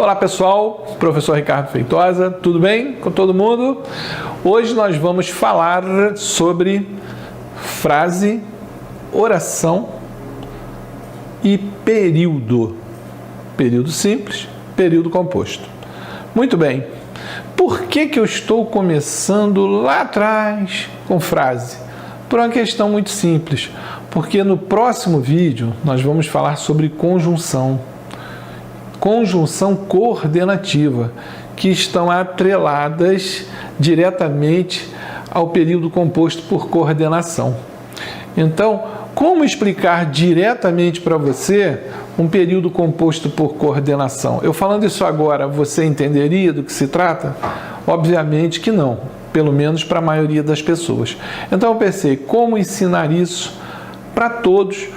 Olá pessoal, professor Ricardo Feitosa, tudo bem com todo mundo? Hoje nós vamos falar sobre frase, oração e período. Período simples, período composto. Muito bem, por que eu estou começando lá atrás com frase? Por uma questão muito simples, porque no próximo vídeo nós vamos falar sobre conjunção coordenativa, que estão atreladas diretamente ao período composto por coordenação. Então, como explicar diretamente para você um período composto por coordenação? Eu falando isso agora, você entenderia do que se trata? Obviamente que não, pelo menos para a maioria das pessoas. Então eu pensei, como ensinar isso para todos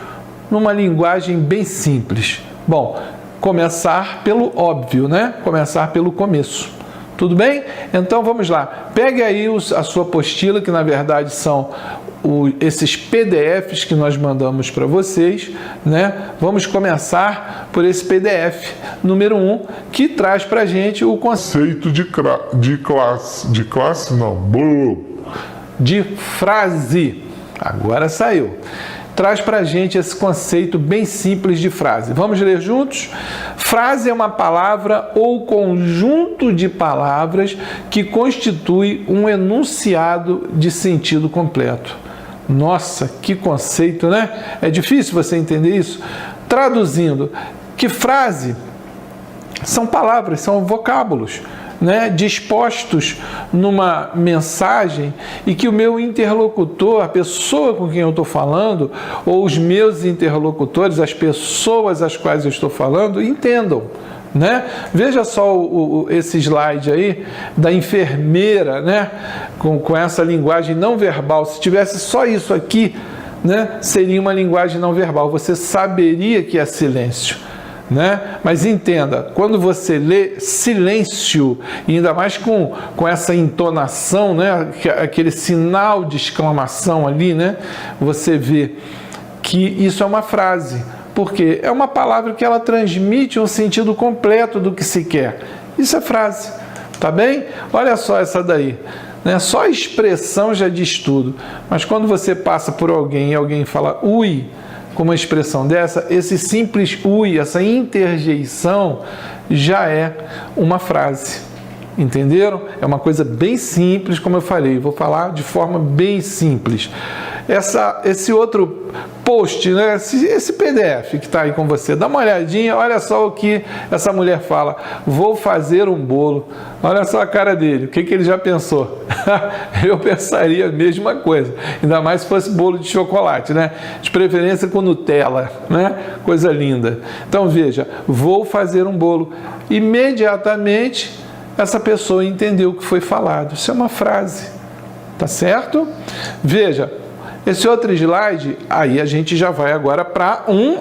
numa linguagem bem simples? Bom, começar pelo óbvio, né? Começar pelo começo. Tudo bem? Então vamos lá. Pegue aí a sua apostila, que na verdade são esses PDFs que nós mandamos para vocês, né? Vamos começar por esse PDF número 1, que traz para a gente o conceito de frase. Agora saiu. Traz para a gente esse conceito bem simples de frase. Vamos ler juntos? Frase é uma palavra ou conjunto de palavras que constitui um enunciado de sentido completo. Nossa, que conceito, né? É difícil você entender isso? Traduzindo, que frase são palavras, são vocábulos, né, dispostos numa mensagem e que o meu interlocutor, a pessoa com quem eu estou falando, ou os meus interlocutores, as pessoas às quais eu estou falando, entendam. Né? Veja só esse slide aí da enfermeira, né? com essa linguagem não verbal. Se tivesse só isso aqui, né? Seria uma linguagem não verbal. Você saberia que é silêncio. Né? Mas entenda, quando você lê silêncio, e ainda mais com essa entonação, né? Aquele sinal de exclamação ali, né? Você vê que isso é uma frase, porque é uma palavra que ela transmite um sentido completo do que se quer. Isso é frase, tá bem? Olha só essa daí. Né? Só a expressão já diz tudo, mas quando você passa por alguém e alguém fala ui, com uma expressão dessa, esse simples ui, essa interjeição, já é uma frase. Entenderam? É uma coisa bem simples, como eu falei. Vou falar de forma bem simples. Esse outro post, né? Esse PDF que está aí com você, dá uma olhadinha, olha só o que essa mulher fala. Vou fazer um bolo. Olha só a cara dele, o que ele já pensou? Eu pensaria a mesma coisa, ainda mais se fosse bolo de chocolate, né? De preferência com Nutella, né? Coisa linda. Então veja, vou fazer um bolo. Imediatamente essa pessoa entendeu o que foi falado. Isso é uma frase, tá certo? Veja, esse outro slide, aí a gente já vai agora para um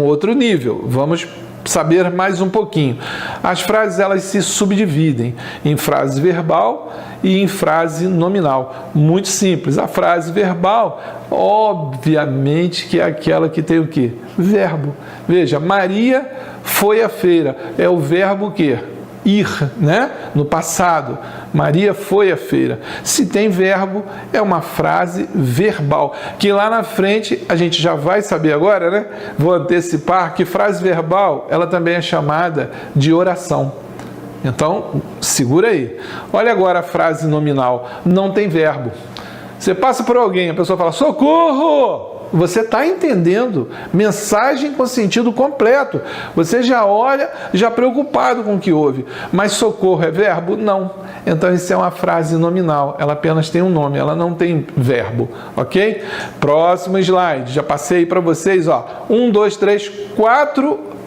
outro nível. Vamos saber mais um pouquinho. As frases, elas se subdividem em frase verbal e em frase nominal. Muito simples. A frase verbal, obviamente, que é aquela que tem o quê? Verbo. Veja, Maria foi à feira. É o verbo o quê? Ir, né? No passado, Maria foi à feira. Se tem verbo, é uma frase verbal, que lá na frente a gente já vai saber agora, né? Vou antecipar que frase verbal, ela também é chamada de oração. Então, segura aí. Olha agora a frase nominal, não tem verbo. Você passa por alguém, a pessoa fala, socorro! Você está entendendo, mensagem com sentido completo. Você já olha, já preocupado com o que houve. Mas socorro é verbo? Não. Então isso é uma frase nominal, ela apenas tem um nome, ela não tem verbo, ok? Próximo slide, já passei para vocês, ó. 1, 2, 3,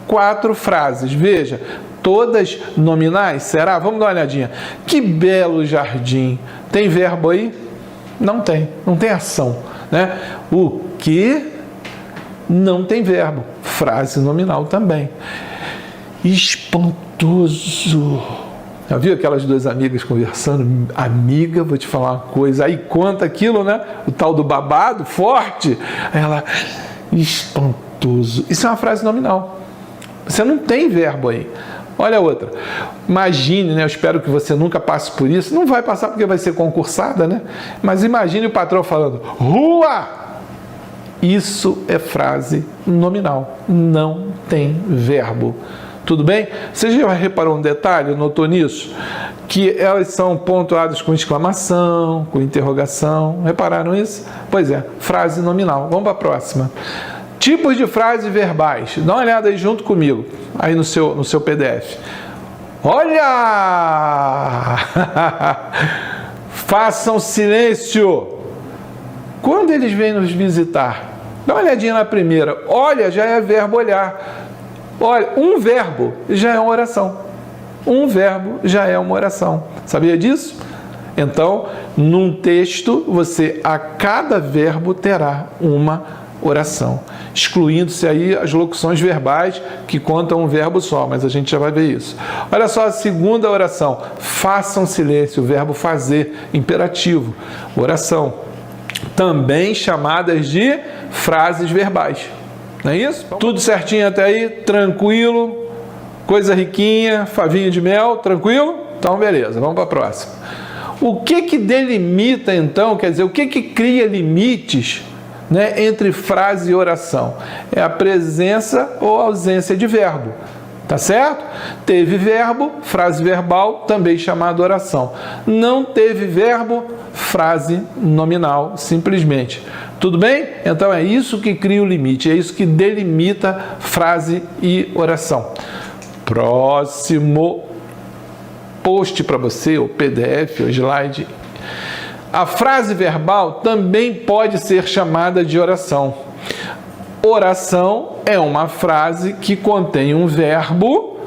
4 frases. Veja, todas nominais, será? Vamos dar uma olhadinha. Que belo jardim. Tem verbo aí? Não tem ação, né? O que não tem verbo. Frase nominal também. Espantoso. Já viu aquelas duas amigas conversando? Amiga, vou te falar uma coisa. Aí conta aquilo, né? O tal do babado forte. Aí ela, espantoso. Isso é uma frase nominal. Você não tem verbo aí. Olha a outra. Imagine, né? Eu espero que você nunca passe por isso. Não vai passar porque vai ser concursada, né? Mas imagine o patrão falando, rua! Isso é frase nominal. Não tem verbo. Tudo bem? Você já reparou um detalhe, notou nisso? Que elas são pontuadas com exclamação, com interrogação. Repararam isso? Pois é, frase nominal. Vamos para a próxima. Tipos de frases verbais. Dá uma olhada aí junto comigo, aí no seu PDF. Olha! Façam silêncio. Quando eles vêm nos visitar, dá uma olhadinha na primeira. Olha, já é verbo olhar. Olha, um verbo já é uma oração. Um verbo já é uma oração. Sabia disso? Então, num texto, você a cada verbo terá uma oração, excluindo-se aí as locuções verbais que contam um verbo só, mas a gente já vai ver isso. Olha só a segunda oração. Façam silêncio, o verbo fazer, imperativo, oração. Também chamadas de frases verbais. Não é isso? Tudo certinho até aí? Tranquilo? Coisa riquinha, favinho de mel, tranquilo? Então, beleza, vamos para a próxima. O que delimita, então, quer dizer, o que cria limites, né, entre frase e oração? É a presença ou ausência de verbo. Tá certo? Teve verbo, frase verbal, também chamada oração. Não teve verbo, frase nominal, simplesmente. Tudo bem? Então é isso que cria o limite, é isso que delimita frase e oração. Próximo post para você, o PDF, o slide. A frase verbal também pode ser chamada de oração. Oração é uma frase que contém um verbo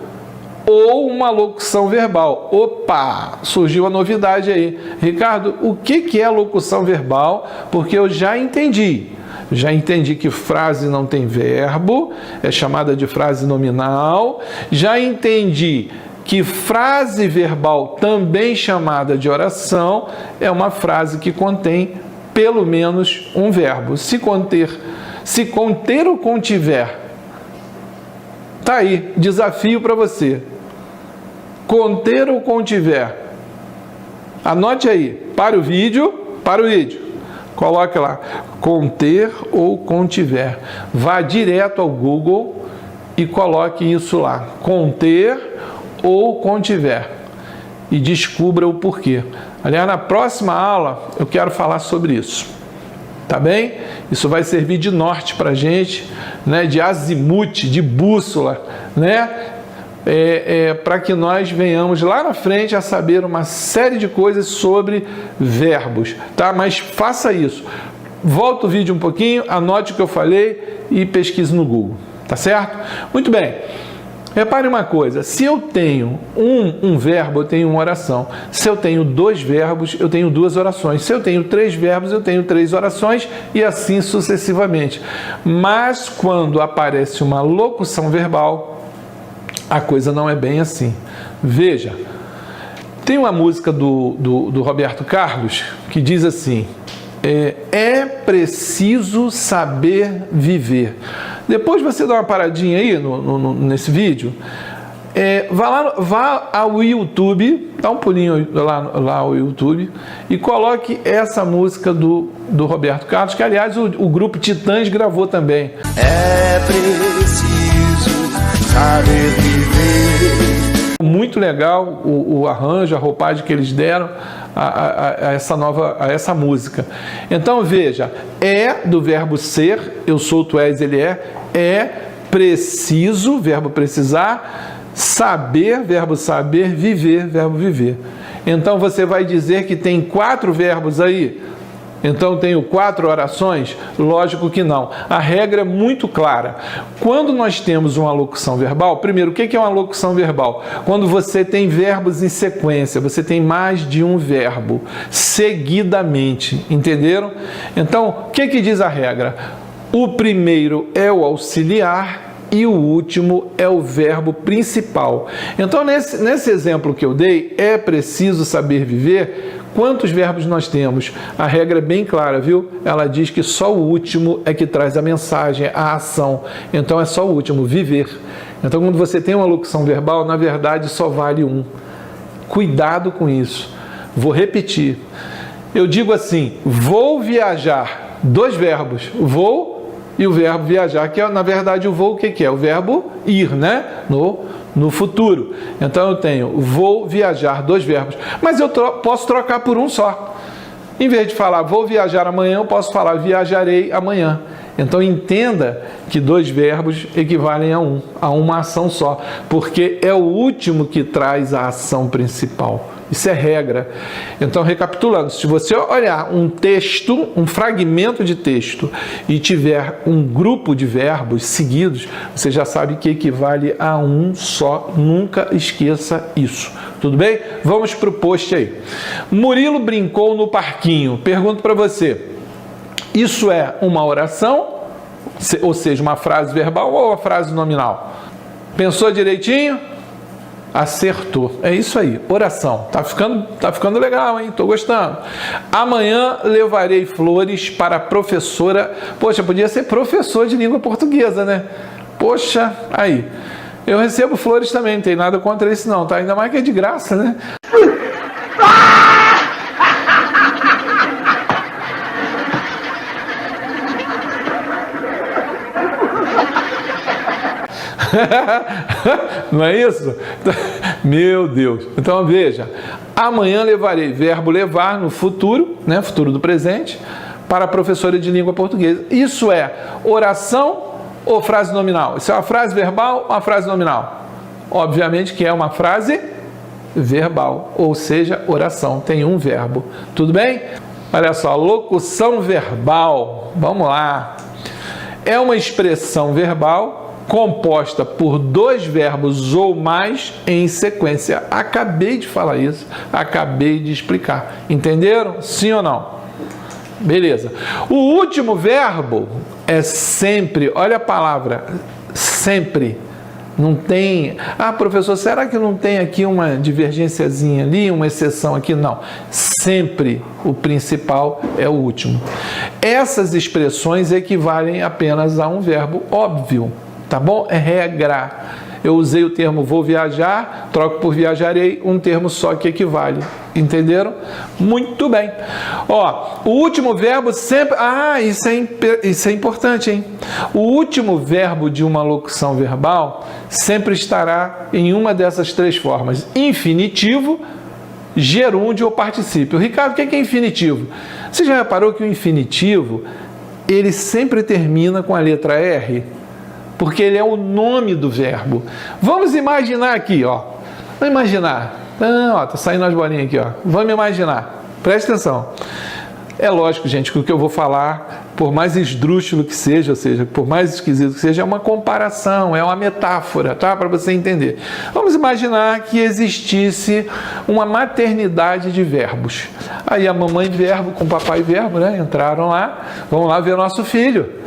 ou uma locução verbal. Opa, surgiu a novidade aí. Ricardo, o que é locução verbal? Porque eu já entendi. Já entendi que frase não tem verbo, é chamada de frase nominal. Já entendi que frase verbal, também chamada de oração, é uma frase que contém pelo menos um verbo. Se conter ou contiver, tá aí, desafio para você. Conter ou contiver. Anote aí, para o vídeo, coloque lá, conter ou contiver. Vá direto ao Google e coloque isso lá, conter ou contiver. E descubra o porquê. Aliás, na próxima aula eu quero falar sobre isso. Tá bem? Isso vai servir de norte para a gente, né? De azimute, de bússola, né? Para que nós venhamos lá na frente a saber uma série de coisas sobre verbos, tá? Mas faça isso. Volta o vídeo um pouquinho, anote o que eu falei e pesquise no Google, tá certo? Muito bem. Repare uma coisa, se eu tenho um verbo, eu tenho uma oração. Se eu tenho dois verbos, eu tenho duas orações. Se eu tenho três verbos, eu tenho três orações e assim sucessivamente. Mas quando aparece uma locução verbal, a coisa não é bem assim. Veja, tem uma música do Roberto Carlos que diz assim, é preciso saber viver. Depois você dá uma paradinha aí nesse vídeo, vá ao YouTube, dá um pulinho lá ao YouTube e coloque essa música do Roberto Carlos, que aliás o grupo Titãs gravou também. É preciso saber viver. Muito legal o arranjo, a roupagem que eles deram a essa música. Então veja, do verbo ser, eu sou, tu és, ele é preciso, verbo precisar, saber, verbo saber, viver, verbo viver. Então você vai dizer que tem 4 verbos aí? Então tenho 4 orações? Lógico que não. A regra é muito clara. Quando nós temos uma locução verbal, primeiro, o que é uma locução verbal? Quando você tem verbos em sequência, você tem mais de um verbo, seguidamente, entenderam? Então, o que diz a regra? O primeiro é o auxiliar e o último é o verbo principal. Então, nesse exemplo que eu dei, é preciso saber viver. Quantos verbos nós temos? A regra é bem clara, viu? Ela diz que só o último é que traz a mensagem, a ação. Então é só o último, viver. Então, quando você tem uma locução verbal, na verdade só vale um. Cuidado com isso. Vou repetir. Eu digo assim, vou viajar. 2 verbos, vou e o verbo viajar, que é, na verdade, o vou, o que é? O verbo ir, né? No futuro. Então, eu tenho vou viajar, 2 verbos. Mas eu posso trocar por um só. Em vez de falar vou viajar amanhã, eu posso falar viajarei amanhã. Então, entenda que 2 verbos equivalem a uma ação só, porque é o último que traz a ação principal. Isso é regra. Então, recapitulando, se você olhar um texto, um fragmento de texto, e tiver um grupo de verbos seguidos, você já sabe que equivale a um só. Nunca esqueça isso. Tudo bem? Vamos para o post aí. Murilo brincou no parquinho. Pergunto para você, isso é uma oração, ou seja, uma frase verbal ou uma frase nominal? Pensou direitinho? Acertou. É isso aí, oração. Tá ficando legal, hein? Tô gostando. Amanhã levarei flores para a professora. Poxa, podia ser professor de língua portuguesa, né? Poxa, aí. Eu recebo flores também, não tem nada contra isso não, tá? Ainda mais que é de graça, né? Não é isso? Meu Deus. Então veja, amanhã levarei, verbo levar no futuro, né, futuro do presente, para a professora de língua portuguesa. Isso é oração ou frase nominal? Isso é uma frase verbal ou uma frase nominal? Obviamente que é uma frase verbal, ou seja, oração, tem um verbo. Tudo bem? Olha só, locução verbal. Vamos lá. É uma expressão verbal composta por 2 verbos ou mais em sequência. Acabei de falar isso, acabei de explicar. Entenderam? Sim ou não? Beleza. O último verbo é sempre, olha a palavra, sempre. Não tem, professor, será que não tem aqui uma divergênciazinha ali, uma exceção aqui? Não. Sempre o principal é o último. Essas expressões equivalem apenas a um verbo óbvio. Tá bom? É regra. Eu usei o termo vou viajar, troco por viajarei, um termo só que equivale. Entenderam? Muito bem. Ó, o último verbo sempre... isso é importante, hein? O último verbo de uma locução verbal sempre estará em uma dessas 3 formas. Infinitivo, gerúndio ou particípio. Ricardo, o que é infinitivo? Você já reparou que o infinitivo, ele sempre termina com a letra R? Porque ele é o nome do verbo. Vamos imaginar aqui, ó. Vamos imaginar. Tá saindo as bolinhas aqui, ó. Vamos imaginar. Preste atenção. É lógico, gente, que o que eu vou falar, por mais esdrúxulo que seja, ou seja, por mais esquisito que seja, é uma comparação, é uma metáfora, tá? Para você entender. Vamos imaginar que existisse uma maternidade de verbos. Aí a mamãe verbo com o papai verbo, né? Entraram lá, vamos lá ver nosso filho.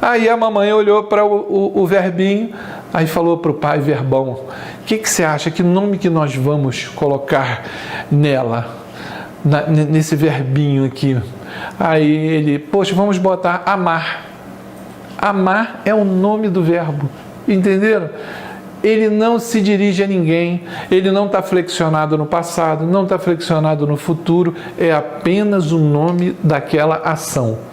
Aí a mamãe olhou para o verbinho, aí falou para o pai verbão, o que você acha, que nome que nós vamos colocar nela, nesse verbinho aqui? Aí ele, poxa, vamos botar amar. Amar é o nome do verbo, entenderam? Ele não se dirige a ninguém, ele não está flexionado no passado, não está flexionado no futuro, é apenas o nome daquela ação.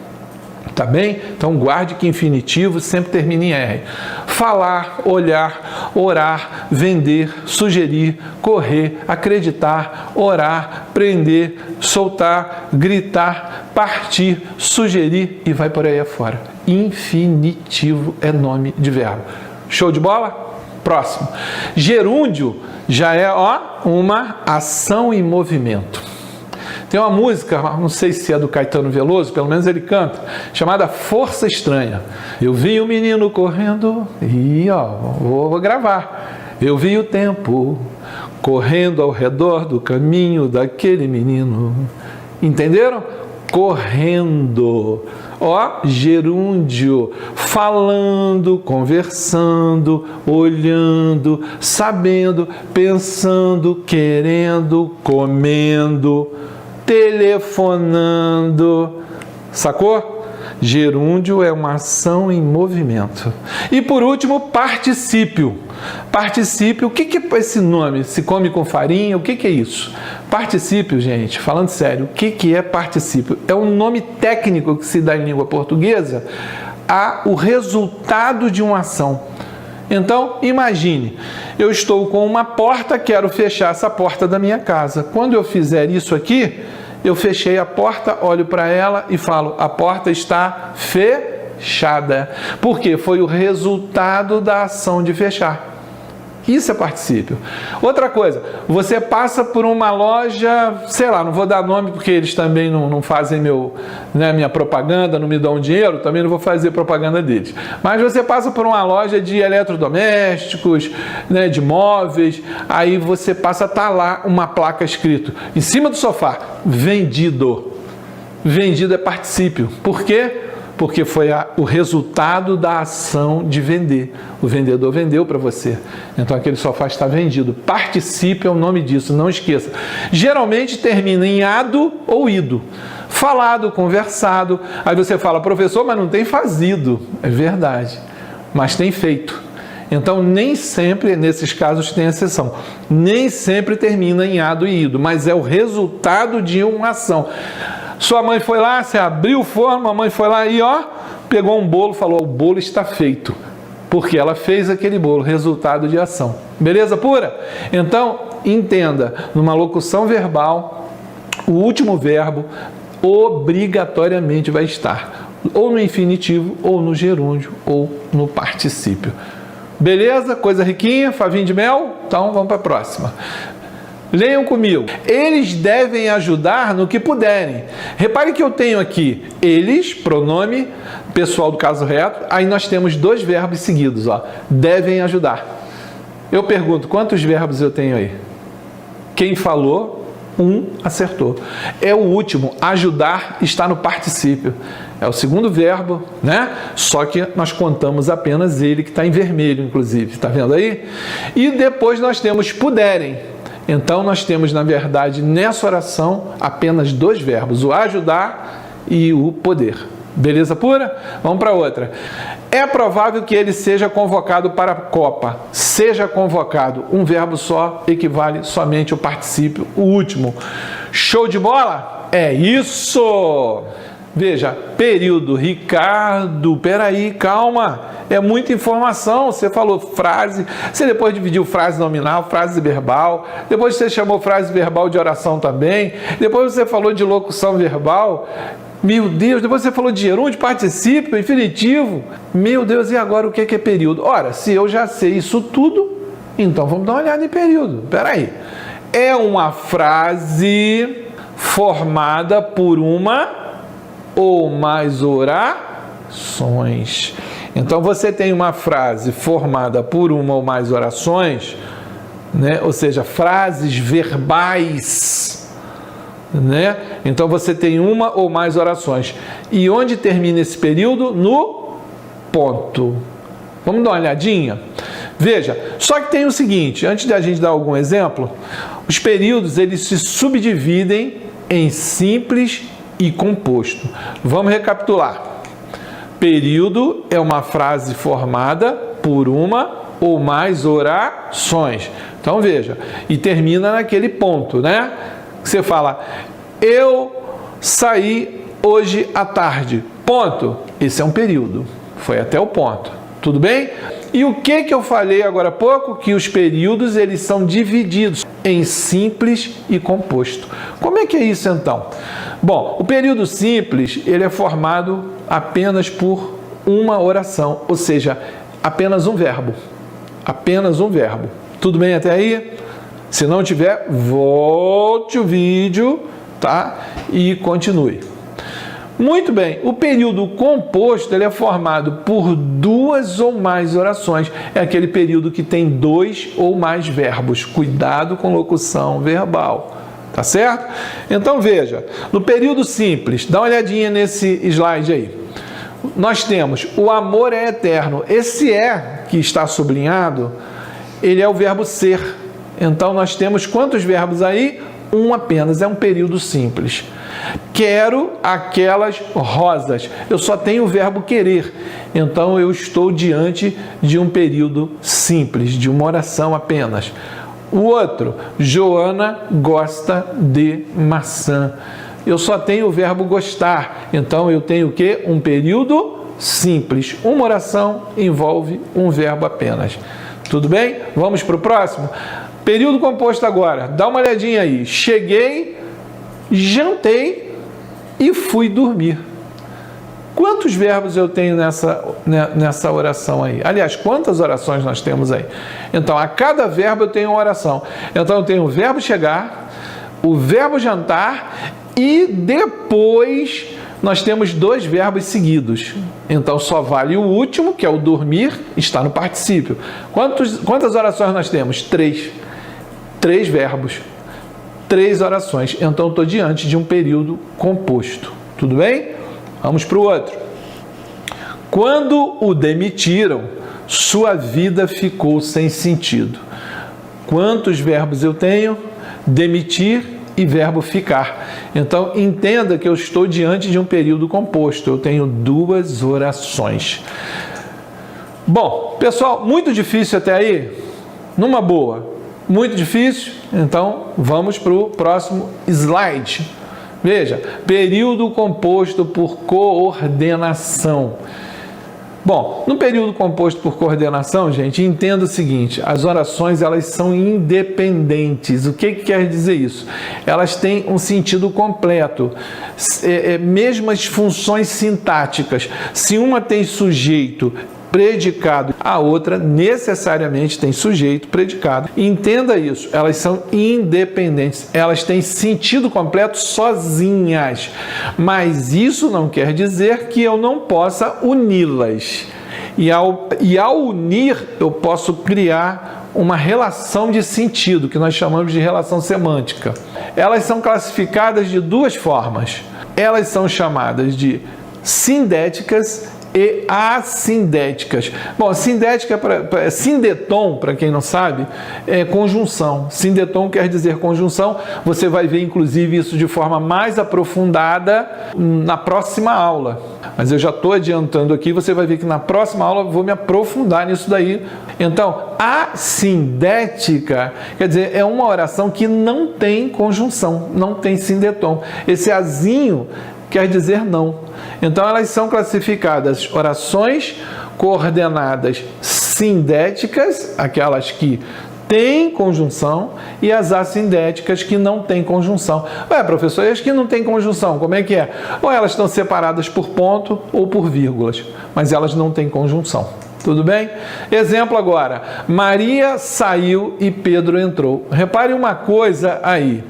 Tá bem? Então guarde que infinitivo sempre termina em R. Falar, olhar, orar, vender, sugerir, correr, acreditar, orar, prender, soltar, gritar, partir, sugerir e vai por aí afora. Infinitivo é nome de verbo. Show de bola? Próximo. Gerúndio já é uma ação em movimento. Tem uma música, não sei se é do Caetano Veloso, pelo menos ele canta, chamada Força Estranha. Eu vi o menino correndo e, vou gravar. Eu vi o tempo correndo ao redor do caminho daquele menino. Entenderam? Correndo. Gerúndio. Falando, conversando, olhando, sabendo, pensando, querendo, comendo, telefonando, sacou? Gerúndio é uma ação em movimento. E por último, particípio. Particípio, o que é esse nome? Se come com farinha, o que é isso? Particípio, gente, falando sério, o que é particípio? É um nome técnico que se dá em língua portuguesa o resultado de uma ação. Então, imagine, eu estou com uma porta, quero fechar essa porta da minha casa. Quando eu fizer isso aqui, eu fechei a porta, olho para ela e falo, a porta está fechada. Porque foi o resultado da ação de fechar. Isso é particípio. Outra coisa, você passa por uma loja, sei lá, não vou dar nome porque eles também não fazem minha propaganda, não me dão dinheiro, também não vou fazer propaganda deles. Mas você passa por uma loja de eletrodomésticos, né, de móveis, aí você passa, tá lá uma placa escrito em cima do sofá, vendido. Vendido é particípio. Por quê? Porque foi o resultado da ação de vender. O vendedor vendeu para você. Então aquele sofá está vendido. Participe é o nome disso, não esqueça. Geralmente termina em ado ou ido. Falado, conversado. Aí você fala, professor, mas não tem fazido. É verdade, mas tem feito. Então nem sempre, nesses casos tem exceção, nem sempre termina em ado e ido, mas é o resultado de uma ação. Sua mãe foi lá, você abriu o forno, a mãe foi lá e pegou um bolo, falou, o bolo está feito. Porque ela fez aquele bolo, resultado de ação. Beleza pura? Então, entenda, numa locução verbal, o último verbo obrigatoriamente vai estar ou no infinitivo, ou no gerúndio, ou no particípio. Beleza? Coisa riquinha, favinho de mel? Então, vamos para a próxima. Leiam comigo. Eles devem ajudar no que puderem. Repare que eu tenho aqui eles, pronome pessoal do caso reto, aí nós temos dois verbos seguidos, devem ajudar. Eu pergunto, quantos verbos eu tenho aí? Quem falou, acertou. É o último, ajudar está no particípio. É o segundo verbo, né? Só que nós contamos apenas ele, que está em vermelho, inclusive. Está vendo aí? E depois nós temos puderem. Então, nós temos, na verdade, nessa oração, apenas dois verbos, o ajudar e o poder. Beleza pura? Vamos para outra. É provável que ele seja convocado para a Copa. Seja convocado. Um verbo só equivale somente ao particípio, o último. Show de bola? É isso! Veja, período, Ricardo, peraí, calma, é muita informação. Você falou frase, você depois dividiu frase nominal, frase verbal, depois você chamou frase verbal de oração também, depois você falou de locução verbal, meu Deus, depois você falou de gerúndio, particípio, infinitivo, meu Deus, e agora o que é período? Ora, se eu já sei isso tudo, então vamos dar uma olhada em período, peraí, é uma frase formada por uma ou mais orações. Então você tem uma frase formada por uma ou mais orações, né? Ou seja, frases verbais, né? Então você tem uma ou mais orações. E onde termina esse período? No ponto. Vamos dar uma olhadinha? Veja, só que tem o seguinte, antes de a gente dar algum exemplo, os períodos eles se subdividem em simples e composto. Vamos recapitular. Período é uma frase formada por uma ou mais orações. Então veja, e termina naquele ponto, né? Você fala, eu saí hoje à tarde. Ponto. Esse é um período. Foi até o ponto. Tudo bem? E o que eu falei agora há pouco? Que os períodos eles são divididos em simples e composto. Como é que é isso então? Bom, o período simples ele é formado apenas por uma oração, ou seja, apenas um verbo. Apenas um verbo. Tudo bem até aí? Se não tiver, volte o vídeo, tá? E continue. Muito bem, o período composto ele é formado por duas ou mais orações. É aquele período que tem dois ou mais verbos. Cuidado com locução verbal. Tá certo? Então veja, no período simples, dá uma olhadinha nesse slide aí. Nós temos o amor é eterno. Esse é que está sublinhado, ele é o verbo ser. Então nós temos quantos verbos aí? um apenas, é um período simples. Quero aquelas rosas. Eu só tenho o verbo querer. Então eu estou diante de um período simples, de uma oração apenas. O outro, Joana gosta de maçã. Eu só tenho o verbo gostar. Então eu tenho o quê? Um período simples. Uma oração envolve um verbo apenas. Tudo bem? Vamos para o próximo? Período composto agora. Dá uma olhadinha aí. Cheguei, jantei e fui dormir. Quantos verbos eu tenho nessa oração aí? Aliás, quantas orações nós temos aí? Então, a cada verbo eu tenho uma oração. Então, eu tenho o verbo chegar, o verbo jantar e depois nós temos dois verbos seguidos. Então, só vale o último, que é o dormir, está no particípio. Quantas orações nós temos? 3. 3 verbos. 3 orações. Então, estou diante de um período composto. Tudo bem? Vamos para o outro. Quando o demitiram, sua vida ficou sem sentido. Quantos verbos eu tenho? Demitir e verbo ficar. Então, entenda que eu estou diante de um período composto. Eu tenho 2 orações. Bom, pessoal, muito difícil até aí? Numa boa. Muito difícil? Então, vamos para o próximo slide. Veja, período composto por coordenação. Bom, no período composto por coordenação, gente, entenda o seguinte, as orações elas são independentes. O que quer dizer isso? Elas têm um sentido completo, mesmo as funções sintáticas. Se uma tem sujeito, predicado, a outra necessariamente tem sujeito, predicado. Entenda isso, elas são independentes, elas têm sentido completo sozinhas, mas isso não quer dizer que eu não possa uni-las. E ao unir, eu posso criar uma relação de sentido, que nós chamamos de relação semântica. Elas são classificadas de 2 formas. Elas são chamadas de sindéticas e assindéticas. Bom, sindética, sindetom, para quem não sabe, é conjunção. Sindetom quer dizer conjunção. Você vai ver, inclusive, isso de forma mais aprofundada na próxima aula. Mas eu já estou adiantando aqui, você vai ver que na próxima aula eu vou me aprofundar nisso daí. Então, assindética, quer dizer, é uma oração que não tem conjunção, não tem sindetom. Esse azinho quer dizer não. Então, elas são classificadas orações coordenadas sindéticas, aquelas que têm conjunção, e as assindéticas que não têm conjunção. Ué, professor, e as que não têm conjunção, como é que é? Ou elas estão separadas por ponto ou por vírgulas, mas elas não têm conjunção. Tudo bem? Exemplo agora. Maria saiu e Pedro entrou. Repare uma coisa aí.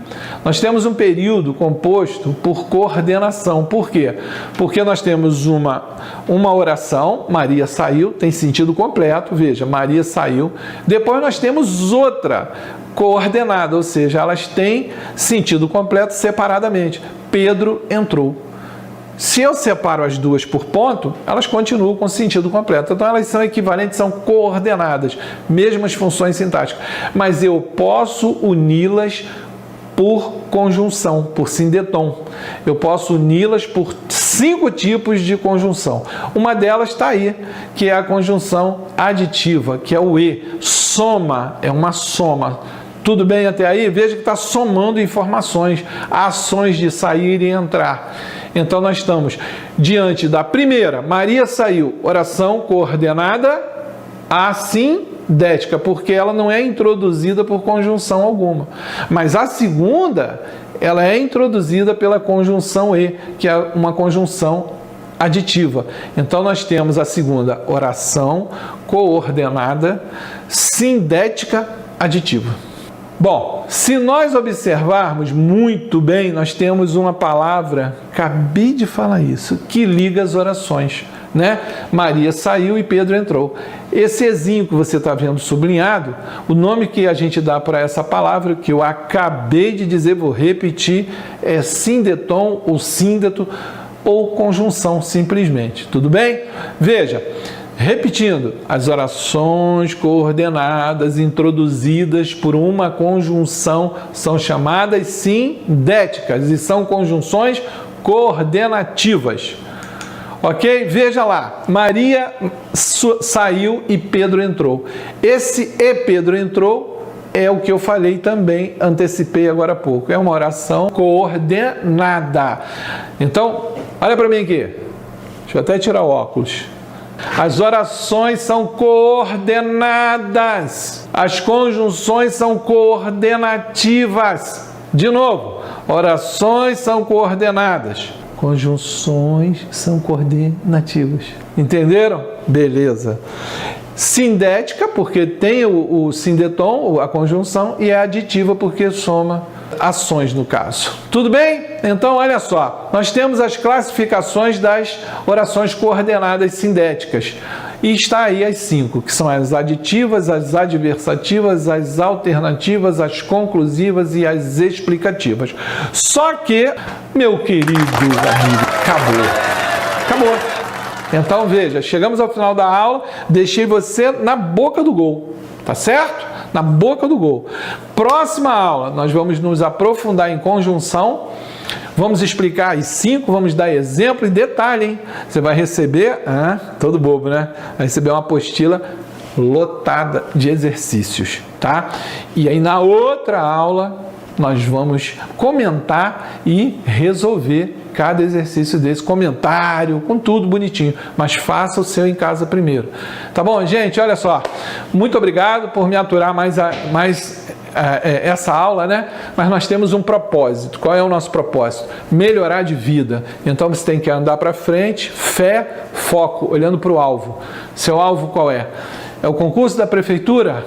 Nós temos um período composto por coordenação. Por quê? Porque nós temos uma oração, Maria saiu, tem sentido completo. Veja, Maria saiu. Depois nós temos outra coordenada, ou seja, elas têm sentido completo separadamente. Pedro entrou. Se eu separo as duas por ponto, elas continuam com sentido completo. Então, elas são equivalentes, são coordenadas, mesmas funções sintáticas. Mas eu posso uni-las por conjunção, por sindetom. Eu posso uni-las por 5 tipos de conjunção. Uma delas está aí, que é a conjunção aditiva, que é o e. Soma, é uma soma. Tudo bem até aí? Veja que está somando informações, ações de sair e entrar. Então, nós estamos diante da primeira, Maria saiu, oração coordenada assindética, porque ela não é introduzida por conjunção alguma. Mas a segunda, ela é introduzida pela conjunção e, que é uma conjunção aditiva. Então, nós temos a segunda, oração coordenada sindética aditiva. Bom, se nós observarmos muito bem, nós temos uma palavra, acabei de falar isso, que liga as orações, né? Maria saiu e Pedro entrou. Esse ezinho que você está vendo sublinhado, o nome que a gente dá para essa palavra, que eu acabei de dizer, vou repetir, é sindetom ou síndeto ou conjunção, simplesmente. Tudo bem? Veja, Repetindo, as orações coordenadas introduzidas por uma conjunção são chamadas sindéticas e são conjunções coordenativas. Ok? Veja lá, Maria saiu e Pedro entrou. Esse e Pedro entrou é o que eu falei também, antecipei agora há pouco. É uma oração coordenada. Então, olha para mim aqui. Deixa eu até tirar o óculos. As orações são coordenadas. As conjunções são coordenativas. De novo, orações são coordenadas. Conjunções são coordenativas. Entenderam? Beleza. Sindética, porque tem o sindetom, a conjunção, e é aditiva, porque soma ações no caso. Tudo bem? Então, olha só. Nós temos as classificações das orações coordenadas sindéticas. E está aí as 5, que são as aditivas, as adversativas, as alternativas, as conclusivas e as explicativas. Só que, meu querido amigo, acabou. Então, veja, chegamos ao final da aula, deixei você na boca do gol, tá certo? Na boca do gol. Próxima aula, nós vamos nos aprofundar em conjunção, vamos explicar as 5, vamos dar exemplo e detalhe, hein? Você vai receber, todo bobo, né? Vai receber uma apostila lotada de exercícios, tá? E aí na outra aula, nós vamos comentar e resolver cada exercício desse, comentário, com tudo bonitinho, mas faça o seu em casa primeiro. Tá bom, gente? Olha só, muito obrigado por me aturar mais essa aula, né? Mas nós temos um propósito. Qual é o nosso propósito? Melhorar de vida. Então você tem que andar para frente, fé, foco, olhando para o alvo. Seu alvo qual é? É o concurso da prefeitura?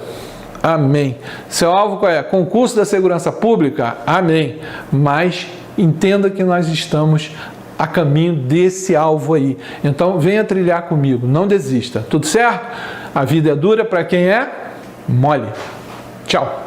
Amém. Seu alvo qual é? Concurso da segurança pública? Amém. Mas entenda que nós estamos a caminho desse alvo aí. Então, venha trilhar comigo. Não desista. Tudo certo? A vida é dura para quem é mole. Tchau.